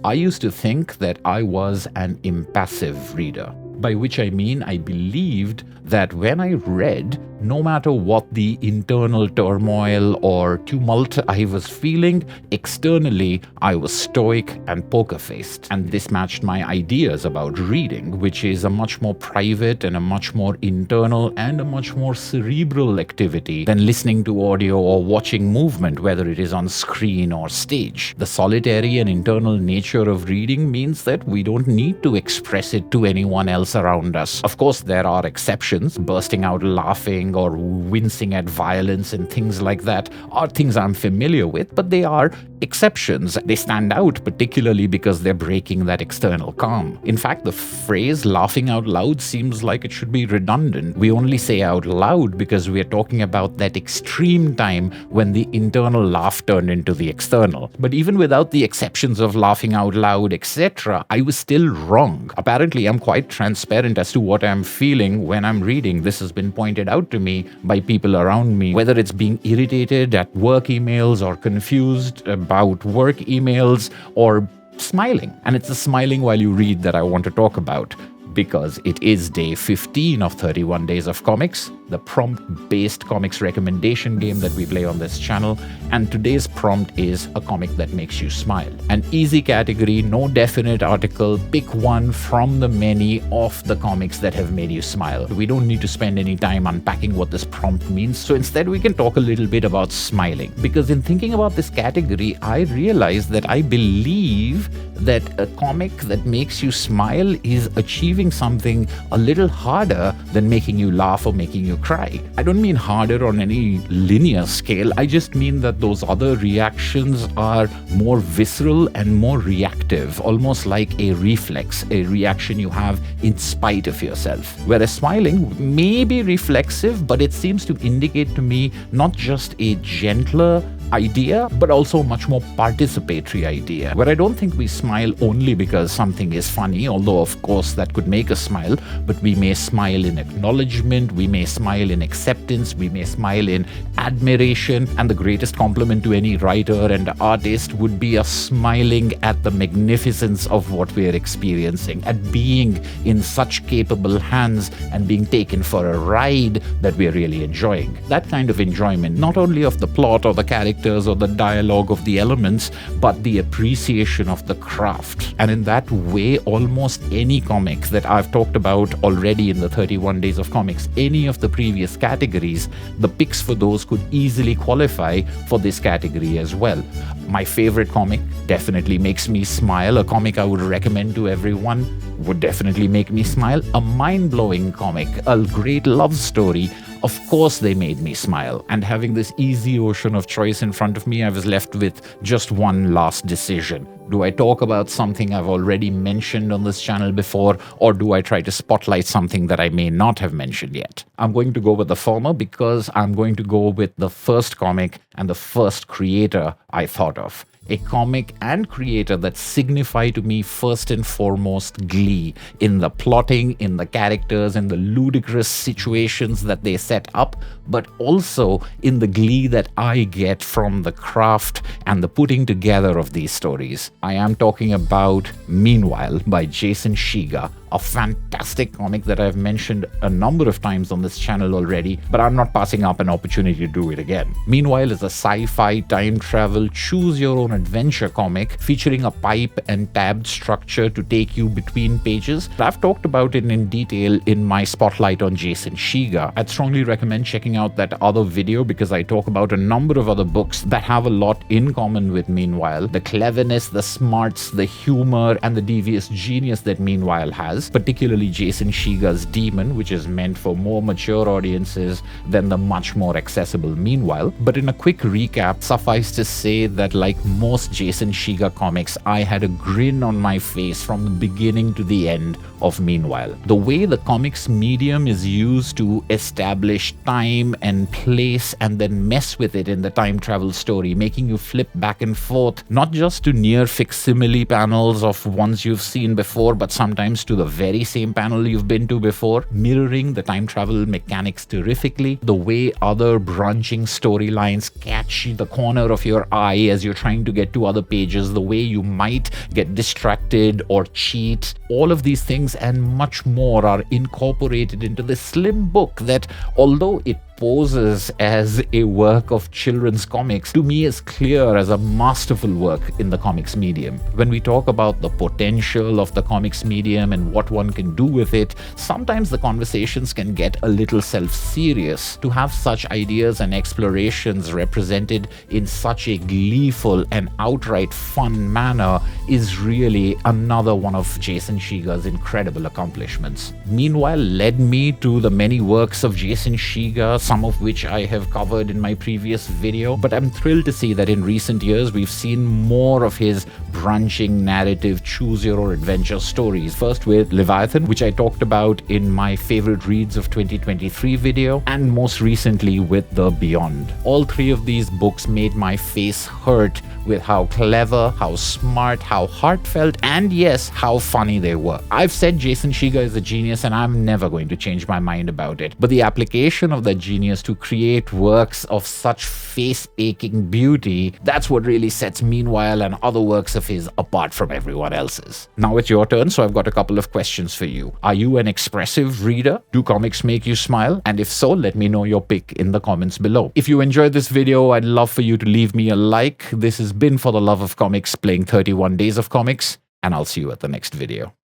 I used to think that I was an impassive reader, by which I mean I believed that when I read, no matter what the internal turmoil or tumult I was feeling, externally I was stoic and poker-faced. And this matched my ideas about reading, which is a much more private and a much more internal and a much more cerebral activity than listening to audio or watching movement, whether it is on screen or stage. The solitary and internal nature of reading means that we don't need to express it to anyone else around us. Of course, there are exceptions. Bursting out laughing or wincing at violence and things like that are things I'm familiar with, but they are exceptions. They stand out particularly because they're breaking that external calm. In fact, the phrase laughing out loud seems like it should be redundant. We only say out loud because we're talking about that extreme time when the internal laugh turned into the external. But even without the exceptions of laughing out loud, etc., I was still wrong. Apparently, I'm quite transparent as to what I'm feeling when I'm reading. This has been pointed out to me by people around me, whether it's being irritated at work emails or confused about work emails or smiling. And it's the smiling while you read that I want to talk about, because it is day 15 of 31 Days of Comics, the prompt-based comics recommendation game that we play on this channel. And today's prompt is a comic that makes you smile. An easy category, no definite article, pick one from the many of the comics that have made you smile. We don't need to spend any time unpacking what this prompt means, so instead we can talk a little bit about smiling. Because in thinking about this category, I realized that I believe that a comic that makes you smile is achieving something a little harder than making you laugh or making you cry. I don't mean harder on any linear scale. I just mean that those other reactions are more visceral and more reactive, almost like a reflex, a reaction you have in spite of yourself. Whereas smiling may be reflexive, but it seems to indicate to me not just a gentler idea, but also a much more participatory idea, where I don't think we smile only because something is funny, although of course that could make us smile, but we may smile in acknowledgement, we may smile in acceptance, we may smile in admiration, and the greatest compliment to any writer and artist would be us smiling at the magnificence of what we are experiencing, at being in such capable hands and being taken for a ride that we are really enjoying. That kind of enjoyment, not only of the plot or the character or the dialogue of the elements, but the appreciation of the craft. And in that way, almost any comic that I've talked about already in the 31 Days of Comics, any of the previous categories, the picks for those could easily qualify for this category as well. My favorite comic definitely makes me smile. A comic I would recommend to everyone would definitely make me smile. A mind-blowing comic, a great love story, of course they made me smile. And having this easy ocean of choice in front of me, I was left with just one last decision. Do I talk about something I've already mentioned on this channel before, or do I try to spotlight something that I may not have mentioned yet? I'm going to go with the former because I'm going to go with the first comic and the first creator I thought of. A comic and creator that signify to me first and foremost glee in the plotting, in the characters, in the ludicrous situations that they set up, but also in the glee that I get from the craft and the putting together of these stories. I am talking about Meanwhile by Jason Shiga, a fantastic comic that I've mentioned a number of times on this channel already, but I'm not passing up an opportunity to do it again. Meanwhile is a sci-fi time travel choose your own adventure comic featuring a pipe and tabbed structure to take you between pages. I've talked about it in detail in my spotlight on Jason Shiga. I'd strongly recommend checking out that other video because I talk about a number of other books that have a lot in common with Meanwhile. The cleverness, the smarts, the humor, and the devious genius that Meanwhile has. Particularly Jason Shiga's Demon, which is meant for more mature audiences than the much more accessible Meanwhile. But in a quick recap, suffice to say that like most Jason Shiga comics, I had a grin on my face from the beginning to the end of Meanwhile. The way the comics medium is used to establish time and place and then mess with it in the time travel story, making you flip back and forth, not just to near facsimile panels of ones you've seen before, but sometimes to the very same panel you've been to before, mirroring the time travel mechanics terrifically, the way other branching storylines catch the corner of your eye as you're trying to get to other pages, the way you might get distracted or cheat. All of these things and much more are incorporated into this slim book that, although it poses as a work of children's comics, to me is clear as a masterful work in the comics medium. When we talk about the potential of the comics medium and what one can do with it, sometimes the conversations can get a little self-serious. To have such ideas and explorations represented in such a gleeful and outright fun manner is really another one of Jason Shiga's incredible accomplishments. Meanwhile, led me to the many works of Jason Shiga, some of which I have covered in my previous video, but I'm thrilled to see that in recent years we've seen more of his branching narrative choose your own adventure stories. First with Leviathan, which I talked about in my favorite reads of 2023 video, and most recently with The Beyond. All three of these books made my face hurt with how clever, how smart, how heartfelt, and yes, how funny they were. I've said Jason Shiga is a genius and I'm never going to change my mind about it, but the application of that genius to create works of such face-aching beauty, that's what really sets Meanwhile and other works of his apart from everyone else's. Now it's your turn, so I've got a couple of questions for you. Are you an expressive reader? Do comics make you smile? And if so, let me know your pick in the comments below. If you enjoyed this video, I'd love for you to leave me a like. This has been For the Love of Comics, playing 31 Days of Comics, and I'll see you at the next video.